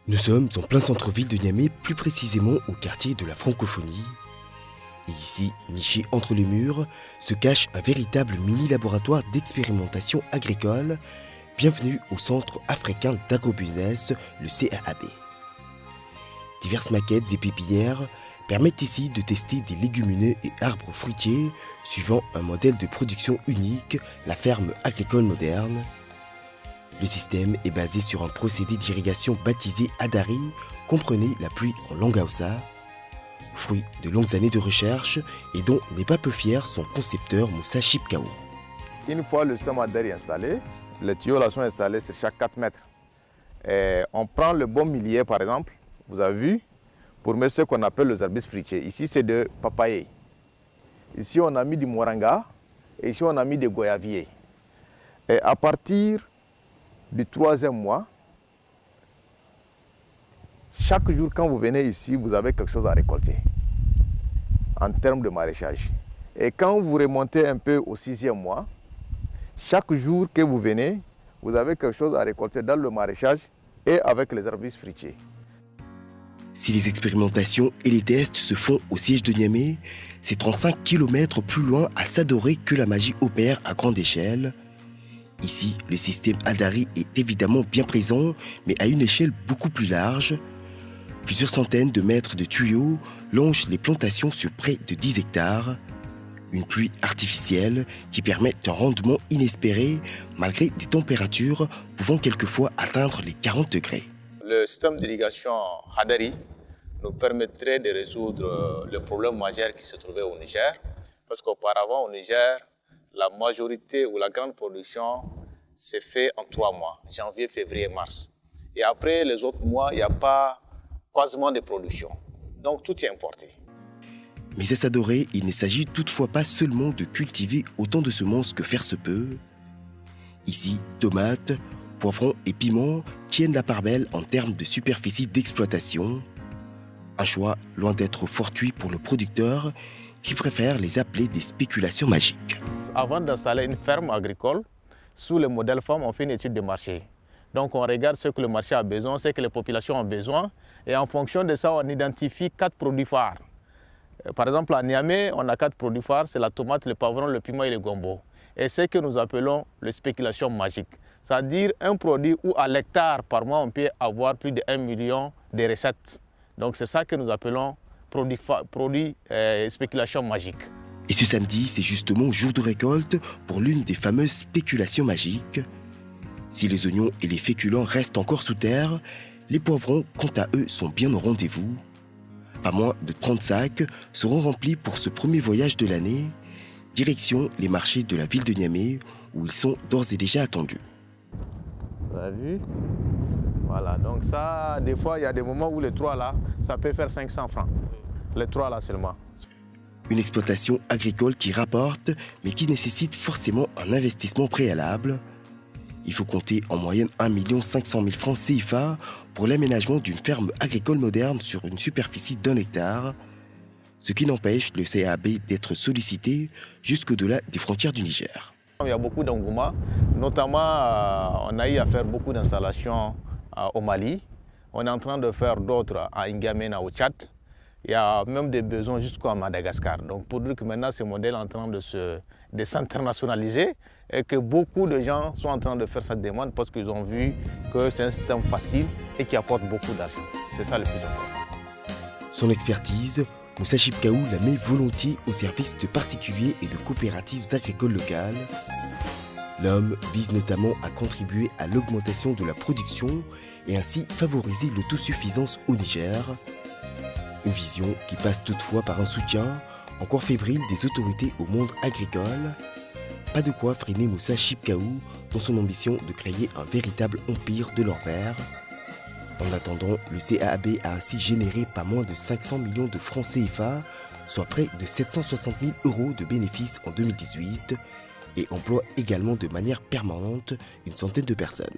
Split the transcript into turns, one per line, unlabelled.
Nous sommes en plein centre-ville de Niamey, plus précisément au quartier de la Francophonie. Et ici, niché entre les murs, se cache un véritable mini-laboratoire d'expérimentation agricole. Bienvenue au Centre africain d'agrobusiness, le CAAB. Diverses maquettes et pépinières permettent ici de tester des légumineux et arbres fruitiers suivant un modèle de production unique, la ferme agricole moderne. Le système est basé sur un procédé d'irrigation baptisé Adari, comprenez la pluie en langue Hausa, fruit de longues années de recherche et dont n'est pas peu fier son concepteur Moussa Chipkao.
Une fois le système Adari installé, les tuyaux là sont installés sur chaque 4 mètres. Et on prend le bon millier par exemple, vous avez vu, pour mettre ce qu'on appelle les arbustes fruitiers. Ici c'est de papaye. Ici on a mis du moranga et ici on a mis des goyaviers. Et à partir du 3e mois, chaque jour quand vous venez ici, vous avez quelque chose à récolter en termes de maraîchage. Et quand vous remontez un peu au 6e mois, chaque jour que vous venez, vous avez quelque chose à récolter dans le maraîchage et avec les arbustes fruitiers.
Si les expérimentations et les tests se font au siège de Niamey, c'est 35 km plus loin à Sadoré que la magie opère à grande échelle. Ici, le système Adari est évidemment bien présent, mais à une échelle beaucoup plus large. Plusieurs centaines de mètres de tuyaux longent les plantations sur près de 10 hectares. Une pluie artificielle qui permet un rendement inespéré malgré des températures pouvant quelquefois atteindre les 40 degrés.
Le système d'irrigation Adari nous permettrait de résoudre le problème majeur qui se trouvait au Niger. Parce qu'auparavant au Niger, la majorité ou la grande production s'est fait en 3 mois, janvier, février, mars. Et après les autres mois, il n'y a pas quasiment de production. Donc tout est importé.
Mais à Sadoré, il ne s'agit toutefois pas seulement de cultiver autant de semences que faire se peut. Ici, tomates, poivrons et piments tiennent la part belle en termes de superficie d'exploitation. Un choix loin d'être fortuit pour le producteur qui préfère les appeler des spéculations magiques.
Avant d'installer une ferme agricole, sous le modèle ferme, on fait une étude de marché. Donc on regarde ce que le marché a besoin, ce que les populations ont besoin. Et en fonction de ça, on identifie 4 produits phares. Par exemple, à Niamey, on a 4 produits phares, c'est la tomate, le poivron, le piment et le gombo. Et c'est ce que nous appelons les spéculations magiques. C'est-à-dire un produit où à l'hectare par mois, on peut avoir plus de 1 million de recettes. Donc c'est ça que nous appelons spéculation magique.
Et ce samedi, c'est justement jour de récolte pour l'une des fameuses spéculations magiques. Si les oignons et les féculents restent encore sous terre, les poivrons, quant à eux, sont bien au rendez-vous. Pas moins de 30 sacs seront remplis pour ce premier voyage de l'année. Direction les marchés de la ville de Niamey, où ils sont d'ores et déjà attendus.
Vous avez vu? Voilà, donc ça, des fois, il y a des moments où les 3 là, ça peut faire 500 francs. Les 3 là seulement.
Une exploitation agricole qui rapporte, mais qui nécessite forcément un investissement préalable. Il faut compter en moyenne 1 500 000 francs CFA pour l'aménagement d'une ferme agricole moderne sur une superficie d'1 hectare, ce qui n'empêche le CAAB d'être sollicité jusqu'au-delà des frontières du Niger.
Il y a beaucoup d'engouement, notamment on a eu à faire beaucoup d'installations au Mali. On est en train de faire d'autres à N'Djamena au Tchad. Il y a même des besoins jusqu'à Madagascar. Donc pour dire que maintenant ce modèle est en train de s'internationaliser et que beaucoup de gens sont en train de faire cette demande parce qu'ils ont vu que c'est un système facile et qui apporte beaucoup d'argent. C'est ça le plus important.
Son expertise, Moussa Chipkao la met volontiers au service de particuliers et de coopératives agricoles locales. L'homme vise notamment à contribuer à l'augmentation de la production et ainsi favoriser l'autosuffisance au Niger. Une vision qui passe toutefois par un soutien encore fébrile des autorités au monde agricole. Pas de quoi freiner Moussa Chipkao dans son ambition de créer un véritable empire de l'or vert. En attendant, le CAAB a ainsi généré pas moins de 500 millions de francs CFA, soit près de 760 000 € de bénéfices en 2018, et emploie également de manière permanente une centaine de personnes.